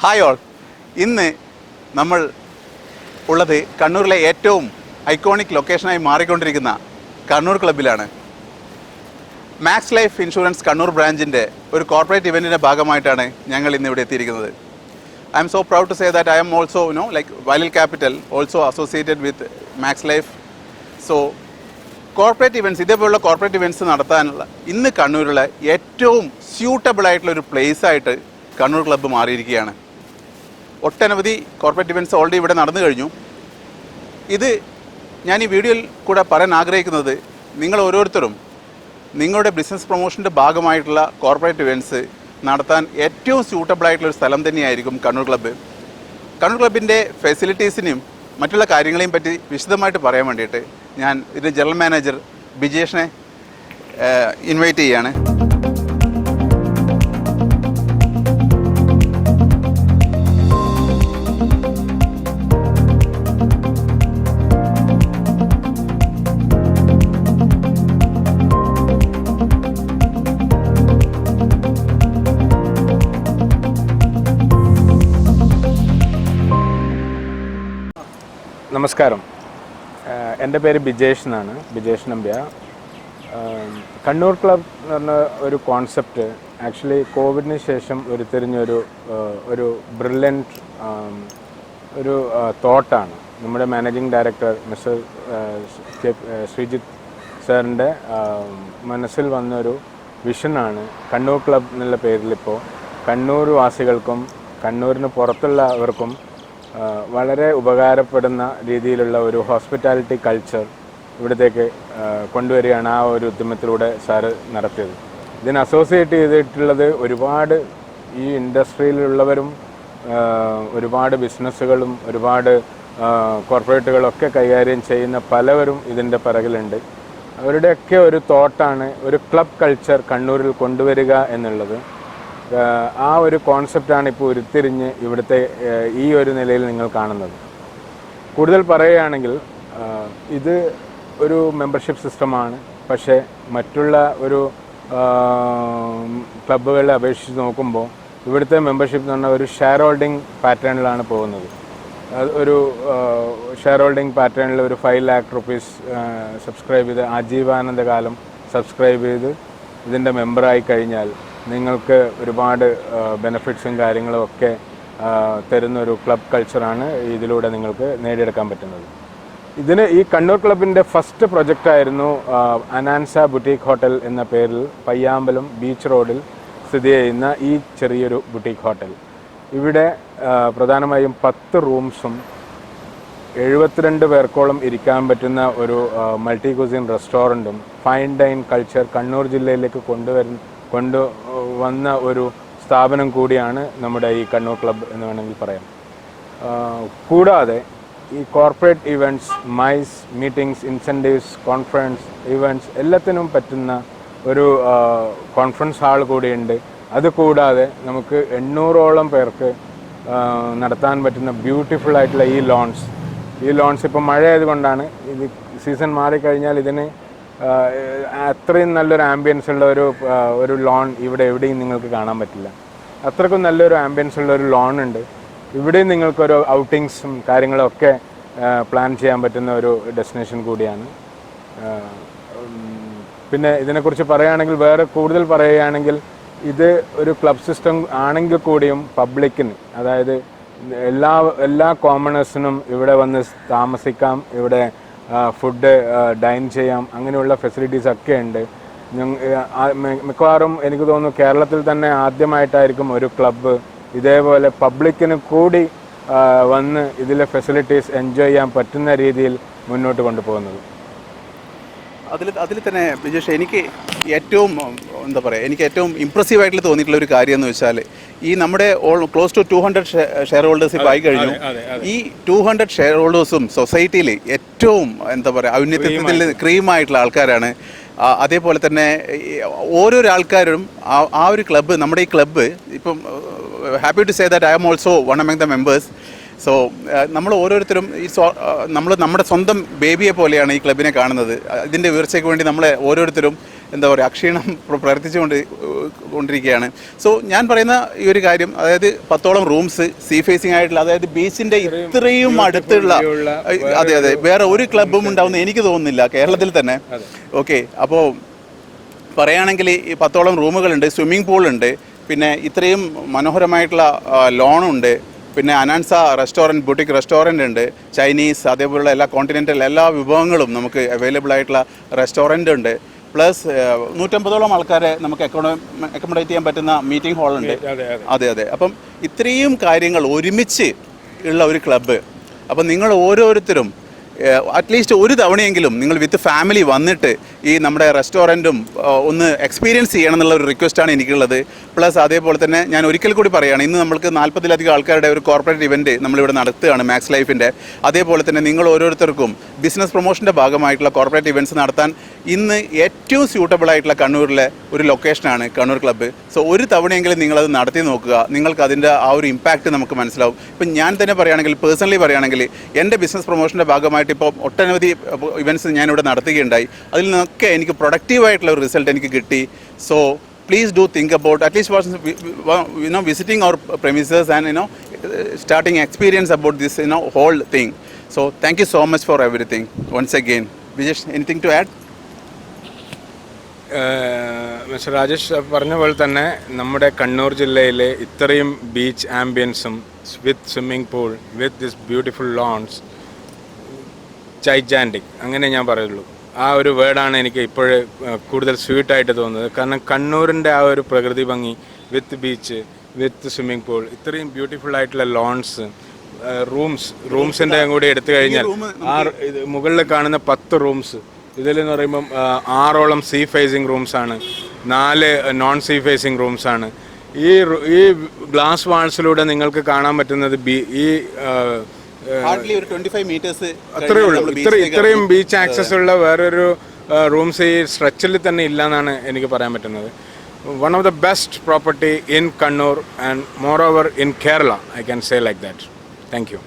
Hi all. ഇന്ന് നമ്മൾ ഉള്ളത് കണ്ണൂരിലെ ഏറ്റവും ഐക്കോണിക് ലൊക്കേഷനായി മാറിക്കൊണ്ടിരിക്കുന്ന കണ്ണൂർ ക്ലബ്ബിലാണ്. മാക്സ് ലൈഫ് ഇൻഷുറൻസ് കണ്ണൂർ ബ്രാഞ്ചിൻ്റെ ഒരു കോർപ്പറേറ്റ് ഇവൻറ്റിൻ്റെ ഭാഗമായിട്ടാണ് ഞങ്ങൾ ഇന്ന് ഇവിടെ എത്തിയിരിക്കുന്നത്. I am so proud to say that I am also Vayalil Capital also associated with Max Life. So corporate events, ഇതേപോലുള്ള കോർപ്പറേറ്റ് ഇവൻറ്റ്സ് നടത്താനുള്ള ഇന്ന് കണ്ണൂരിലുള്ള ഏറ്റവും സ്യൂട്ടബിൾ ആയിട്ടുള്ള ഒരു പ്ലേസായിട്ട് കണ്ണൂർ ക്ലബ്ബ് മാറിയിരിക്കുകയാണ്. ഒട്ടനവധി കോർപ്പറേറ്റ് ഇവൻറ്റ്സ് ഓൾറെഡി ഇവിടെ നടന്നു കഴിഞ്ഞു. ഇത് ഞാൻ ഈ വീഡിയോയിൽ കൂടെ പറയാൻ ആഗ്രഹിക്കുന്നത്, നിങ്ങൾ ഓരോരുത്തരും നിങ്ങളുടെ ബിസിനസ് പ്രൊമോഷൻ്റെ ഭാഗമായിട്ടുള്ള കോർപ്പറേറ്റ് ഇവൻറ്റ്സ് നടത്താൻ ഏറ്റവും സ്യൂട്ടബിൾ ആയിട്ടുള്ളൊരു സ്ഥലം തന്നെയായിരിക്കും കണ്ണൂർ ക്ലബ്ബ്. കണ്ണൂർ ക്ലബിൻ്റെ ഫെസിലിറ്റീസിനെയും മറ്റുള്ള കാര്യങ്ങളെയും പറ്റി വിശദമായിട്ട് പറയാൻ വേണ്ടിയിട്ട് ഞാൻ ഇതിൻ്റെ ജനറൽ മാനേജർ ബിജേഷിനെ ഇൻവൈറ്റ് ചെയ്യുകയാണ്. നമസ്കാരം, എൻ്റെ പേര് ബിജേഷ് എന്നാണ്, ബിജേഷ് നമ്പ്യാർ. കണ്ണൂർ ക്ലബ് എന്ന് പറഞ്ഞ ഒരു കോൺസെപ്റ്റ് ആക്ച്വലി കോവിഡിന് ശേഷം ഒരു ബ്രില്യൻറ്റ് ഒരു തോട്ടാണ്. നമ്മുടെ മാനേജിങ് ഡയറക്ടർ മിസ്റ്റർ ശ്രീജിത്ത് സാറിൻ്റെ മനസ്സിൽ വന്നൊരു വിഷനാണ് കണ്ണൂർ ക്ലബ് എന്നുള്ള പേരിലിപ്പോൾ കണ്ണൂർ വാസികൾക്കും കണ്ണൂരിന് പുറത്തുള്ളവർക്കും വളരെ ഉപകാരപ്പെടുന്ന രീതിയിലുള്ള ഒരു ഹോസ്പിറ്റാലിറ്റി കൾച്ചർ ഇവിടത്തേക്ക് കൊണ്ടുവരികയാണ് ആ ഒരു ഉദ്യമത്തിലൂടെ സാറ് നടത്തിയത്. ഇതിനെ അസോസിയേറ്റ് ചെയ്തിട്ടുള്ളത് ഒരുപാട് ഈ ഇൻഡസ്ട്രിയിലുള്ളവരും ഒരുപാട് ബിസിനസ്സുകളും ഒരുപാട് കോർപ്പറേറ്റുകളൊക്കെ കൈകാര്യം ചെയ്യുന്ന പലവരും ഇതിൻ്റെ പിറകിലുണ്ട്. അവരുടെയൊക്കെ ഒരു തോട്ടാണ് ഒരു ക്ലബ് കൾച്ചർ കണ്ണൂരിൽ കൊണ്ടുവരിക എന്നുള്ളത്. ആ ഒരു കോൺസെപ്റ്റാണ് ഇപ്പോൾ ഉരുത്തിരിഞ്ഞ് ഇവിടുത്തെ ഈ ഒരു നിലയിൽ നിങ്ങൾ കാണുന്നത്. കൂടുതൽ പറയുകയാണെങ്കിൽ ഇത് ഒരു മെമ്പർഷിപ്പ് സിസ്റ്റമാണ്. പക്ഷേ മറ്റുള്ള ഒരു ക്ലബ്ബുകളെ അപേക്ഷിച്ച് നോക്കുമ്പോൾ ഇവിടുത്തെ മെമ്പർഷിപ്പ് എന്ന് പറഞ്ഞാൽ ഒരു ഷെയർ ഹോൾഡിംഗ് പാറ്റേണിലാണ് പോകുന്നത്. ഒരു ഷെയർ ഹോൾഡിംഗ് പാറ്റേണിൽ ഒരു 5 lakh rupees സബ്സ്ക്രൈബ് ചെയ്ത് ആജീവാനന്ദ കാലം സബ്സ്ക്രൈബ് ചെയ്ത് ഇതിൻ്റെ മെമ്പറായി കഴിഞ്ഞാൽ നിങ്ങൾക്ക് ഒരുപാട് ബെനിഫിറ്റ്സും കാര്യങ്ങളും ഒക്കെ തരുന്നൊരു ക്ലബ് കൾച്ചറാണ് ഇതിലൂടെ നിങ്ങൾക്ക് നേടിയെടുക്കാൻ പറ്റുന്നത്. ഈ കണ്ണൂർ ക്ലബിൻ്റെ ഫസ്റ്റ് പ്രൊജക്റ്റായിരുന്നു അനാൻസ ബുട്ടീക്ക് ഹോട്ടൽ എന്ന പേരിൽ പയ്യാമ്പലം ബീച്ച് റോഡിൽ സ്ഥിതി ചെയ്യുന്ന ഈ ചെറിയൊരു ബുട്ടീക്ക് ഹോട്ടൽ. ഇവിടെ പ്രധാനമായും 10 റൂംസും 72 പേർക്കോളം ഇരിക്കാൻ പറ്റുന്ന ഒരു മൾട്ടി കുസിൻ റെസ്റ്റോറൻറ്റും ഫൈൻ ഡൈൻ കൾച്ചർ കണ്ണൂർ ജില്ലയിലേക്ക് കൊണ്ടുവന്ന ഒരു സ്ഥാപനം കൂടിയാണ് നമ്മുടെ ഈ കണ്ണൂർ ക്ലബ്ബ് എന്ന് വേണമെങ്കിൽ പറയാം. കൂടാതെ ഈ corporate events, mice, meetings, incentives, conference events എല്ലാത്തിനും പറ്റുന്ന ഒരു കോൺഫറൻസ് ഹാൾ കൂടിയുണ്ട്. അതുകൂടാതെ നമുക്ക് 800ഓളം പേർക്ക് നടത്താൻ പറ്റുന്ന ബ്യൂട്ടിഫുൾ ആയിട്ടുള്ള ഈ ലോൺസ് ഇപ്പോൾ മഴ ആയതുകൊണ്ടാണ്, ഇത് സീസൺ മാറിക്കഴിഞ്ഞാൽ ഇതിന് അത്രയും നല്ലൊരു ആംബിയൻസ് ഉള്ള ഒരു ലോൺ ഇവിടെ എവിടെയും നിങ്ങൾക്ക് കാണാൻ പറ്റില്ല. അത്രയ്ക്കും നല്ലൊരു ആംബിയൻസ് ഉള്ള ഒരു ലോൺ ഉണ്ട്. ഇവിടെയും നിങ്ങൾക്കൊരു ഔട്ടിങ്സും കാര്യങ്ങളൊക്കെ പ്ലാൻ ചെയ്യാൻ പറ്റുന്ന ഒരു ഡെസ്റ്റിനേഷൻ കൂടിയാണ്. പിന്നെ ഇതിനെക്കുറിച്ച് പറയുകയാണെങ്കിൽ, വേറെ കൂടുതൽ പറയുകയാണെങ്കിൽ, ഇത് ഒരു ക്ലബ് സിസ്റ്റം ആണെങ്കിൽ കൂടിയും പബ്ലിക്കിന്, അതായത് എല്ലാ കോമണേഴ്സിനും ഇവിടെ വന്ന് താമസിക്കാം, ഇവിടെ ഫുഡ് ഡൈൻ ചെയ്യാം, അങ്ങനെയുള്ള ഫെസിലിറ്റീസ് ഒക്കെ ഉണ്ട്. മിക്കവാറും എനിക്ക് തോന്നുന്നു കേരളത്തിൽ തന്നെ ആദ്യമായിട്ടായിരിക്കും ഒരു ക്ലബ്ബ് ഇതേപോലെ പബ്ലിക്കിന് കൂടി വന്ന് ഇതിലെ ഫെസിലിറ്റീസ് എൻജോയ് ചെയ്യാൻ പറ്റുന്ന രീതിയിൽ മുന്നോട്ട് കൊണ്ടുപോകുന്നത്. അതിൽ തന്നെ ബിജേഷ്, എനിക്ക് ഏറ്റവും ഇമ്പ്രസീവ് ആയിട്ട് തോന്നിയിട്ടുള്ള ഒരു കാര്യം എന്ന് വെച്ചാൽ, ഈ നമ്മുടെ ക്ലോസ് ടു 200 ഷെയർ ഹോൾഡേഴ്സ് ഇപ്പോൾ ആയി കഴിഞ്ഞു. ഈ 200 ഷെയർ ഹോൾഡേഴ്സും സൊസൈറ്റിയിൽ ഏറ്റവും ഔന്നത്യത്തിൽ ക്രീമായിട്ടുള്ള ആൾക്കാരാണ്. അതേപോലെ തന്നെ ഓരോരോ ആൾക്കാരും ആ ഒരു ക്ലബ്ബ്, നമ്മുടെ ഈ ക്ലബ്ബ് ഇപ്പം happy to say that I am also one among the members. So നമ്മൾ ഓരോരുത്തരും നമ്മൾ നമ്മുടെ സ്വന്തം ബേബിയെ പോലെയാണ് ഈ ക്ലബിനെ കാണുന്നത്. ഇതിൻ്റെ ഉയർച്ചയ്ക്ക് വേണ്ടി നമ്മളെ ഓരോരുത്തരും എന്താ പറയുക അക്ഷീണം കൊണ്ടിരിക്കുകയാണ്. സോ ഞാൻ പറയുന്ന ഈ ഒരു കാര്യം, അതായത് 10ഓളം റൂംസ് സീ ഫേസിംഗ് ആയിട്ടുള്ള, അതായത് ബീച്ചിൻ്റെ ഇത്രയും അടുത്തുള്ള, അതെ വേറെ ഒരു ക്ലബ്ബും ഉണ്ടാവുമെന്ന് എനിക്ക് തോന്നുന്നില്ല കേരളത്തിൽ തന്നെ. ഓക്കെ, അപ്പോൾ പറയുകയാണെങ്കിൽ ഈ 10ഓളം റൂമുകളുണ്ട്, സ്വിമ്മിംഗ് പൂളുണ്ട്, പിന്നെ ഇത്രയും മനോഹരമായിട്ടുള്ള ലോണുണ്ട്, പിന്നെ അനാൻസ റെസ്റ്റോറൻറ്റ്, ബുട്ടിക് റെസ്റ്റോറൻ്റ് ഉണ്ട്, ചൈനീസ് അതേപോലുള്ള എല്ലാ കോണ്ടിനെൻ്റൽ എല്ലാ വിഭവങ്ങളും നമുക്ക് അവൈലബിൾ ആയിട്ടുള്ള റെസ്റ്റോറൻ്റ് ഉണ്ട്. പ്ലസ് 150ഓളം ആൾക്കാരെ നമുക്ക് അക്കോമഡേറ്റ് ചെയ്യാൻ പറ്റുന്ന മീറ്റിംഗ് ഹാളുണ്ട്. അതെ. അപ്പം ഇത്രയും കാര്യങ്ങൾ ഒരുമിച്ച് ഉള്ള ഒരു ക്ലബ്ബ്. അപ്പം നിങ്ങൾ ഓരോരുത്തരും അറ്റ്ലീസ്റ്റ് ഒരു തവണയെങ്കിലും നിങ്ങൾ വിത്ത് ഫാമിലി വന്നിട്ട് ഈ നമ്മുടെ റെസ്റ്റോറൻറ്റും ഒന്ന് എക്സ്പീരിയൻസ് ചെയ്യണം എന്നുള്ള ഒരു റിക്വസ്റ്റാണ് എനിക്കുള്ളത്. പ്ലസ് അതേപോലെ തന്നെ ഞാൻ ഒരിക്കൽ കൂടി പറയുകയാണ്, ഇന്ന് നമ്മൾക്ക് 40ലധികം ആൾക്കാരുടെ ഒരു കോർപ്പറേറ്റ് ഇവൻറ്റ് നമ്മളിവിടെ നടത്തുകയാണ് മാക്സ് ലൈഫിൻ്റെ. അതേപോലെ തന്നെ നിങ്ങൾ ഓരോരുത്തർക്കും ബിസിനസ് പ്രൊമോഷൻ്റെ ഭാഗമായിട്ടുള്ള കോർപ്പറേറ്റ് ഇവൻറ്റ്സ് നടത്താൻ ഇന്ന് ഏറ്റവും സ്യൂട്ടബിൾ ആയിട്ടുള്ള കണ്ണൂരിലെ ഒരു ലൊക്കേഷനാണ് കണ്ണൂർ ക്ലബ്ബ്. സോ ഒരു തവണയെങ്കിലും നിങ്ങളത് നടത്തി നോക്കുക, നിങ്ങൾക്ക് അതിൻ്റെ ആ ഒരു ഇമ്പാക്റ്റ് നമുക്ക് മനസ്സിലാവും. ഇപ്പം ഞാൻ തന്നെ പറയുകയാണെങ്കിൽ, പേഴ്സണലി പറയുകയാണെങ്കിൽ, എൻ്റെ ബിസിനസ് പ്രൊമോഷൻ്റെ ഭാഗമായിട്ട് ഇപ്പോൾ ഒട്ടനവധി ഇവൻറ്റ്സ് ഞാനിവിടെ നടത്തുകയുണ്ടായി. അതിൽ നിന്നൊക്കെ എനിക്ക് പ്രൊഡക്റ്റീവായിട്ടുള്ള ഒരു റിസൾട്ട് എനിക്ക് കിട്ടി. So please do think about at least visiting our premises and starting experience about this whole thing. So thank you so much for everything once again. Vijesh, anything to add? Mister Rajesh പറഞ്ഞ പോലെ തന്നെ നമ്മുടെ കണ്ണൂർ ജില്ലയിലെ ഇത്രയും beach ആംബിയൻസും with swimming pool with this beautiful lawns, gigantic അങ്ങനെ ഞാൻ പറയുള്ളൂ. ആ ഒരു വേർഡാണ് എനിക്ക് ഇപ്പോഴേ കൂടുതൽ സ്വീറ്റായിട്ട് തോന്നുന്നത്. കാരണം കണ്ണൂരിൻ്റെ ആ ഒരു പ്രകൃതി ഭംഗി with beach with swimming pool, ഇത്രയും ബ്യൂട്ടിഫുൾ ആയിട്ടുള്ള ലോൺസ്, റൂംസിൻ്റെ കൂടി എടുത്തു കഴിഞ്ഞാൽ മുകളിൽ കാണുന്ന 10 റൂംസ്, ഇതിലെന്ന് പറയുമ്പം 6ഓളം സീ ഫേസിങ് റൂംസാണ്, 4 നോൺ സീ ഫേസിങ് റൂംസാണ്. ഈ ഗ്ലാസ് വാൾസിലൂടെ നിങ്ങൾക്ക് കാണാൻ പറ്റുന്നത് ഈ അത്രേ ഉള്ളൂ. ഇത്രയും ബീച്ച് ആക്സസ് ഉള്ള വേറൊരു റൂംസ് ഈ സ്ട്രെച്ചിൽ തന്നെ ഇല്ല എന്നാണ് എനിക്ക് പറയാൻ പറ്റുന്നത്. One of the best property in Kannur and more over in Kerala, I can say like that. Thank you.